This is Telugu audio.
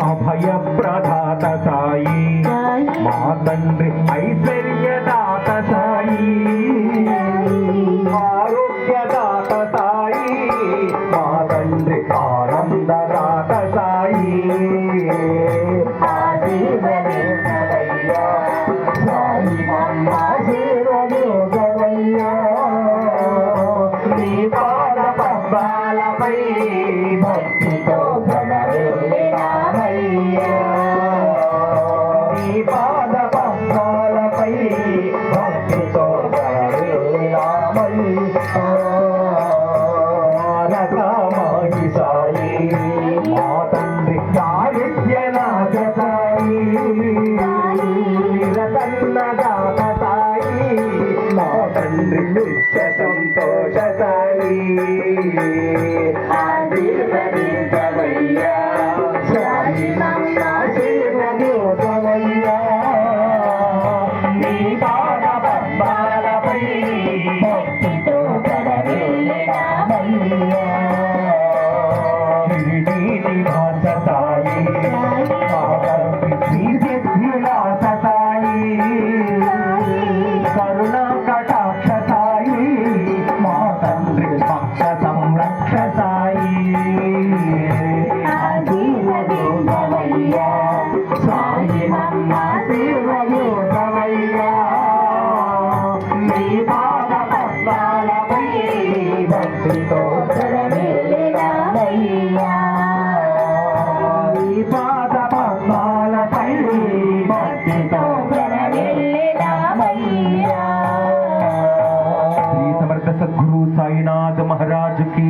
అభయ ప్రదాత సాయి మా తండ్రి ఐశ్వర్యదాత సాయి ఆరోగ్యదాత సాయి మా తండ్రి ఆనందదాత సాయి నీ పాద పద్మాలపై భక్తితో ప్రణమిల్లినామయ్యా నీ పాద పద్మాలపై భక్తితో ప్రణమిల్లినామయ్యా రకమాయి సాయి మా తండ్రి దారిద్ర్యనాథ సాయి రతన్నదాత సాయి మా తండ్రి నిత్య సంతోష సాయి ఆశీర్వదించవయ్యా సాయి ఆశీర్వదించవయ్యా నీ పాద పద్మాలపై భక్తితో ప్రణమిల్లినామయ్యా షిరిడీ నివాస సాయి మా తండ్రి శ్రీ సిద్ధివిలాస సాయి కరుణా కటాక్ష సాయి మా తండ్రి భక్త సంరక్ష సాయి ఆశీర్వదించవయ్యా సాయి ఆశీర్వదించవయ్యా నీ పాద పద్మాలపై భక్తితో ప్రణమిల్లినామయ్యా నీ పాద పద్మాలపై భక్తితో ప్రణమిల్లినామయ్యా శ్రీ సమర్థ సద్గురు సాయినాథ్ మహారాజ్ की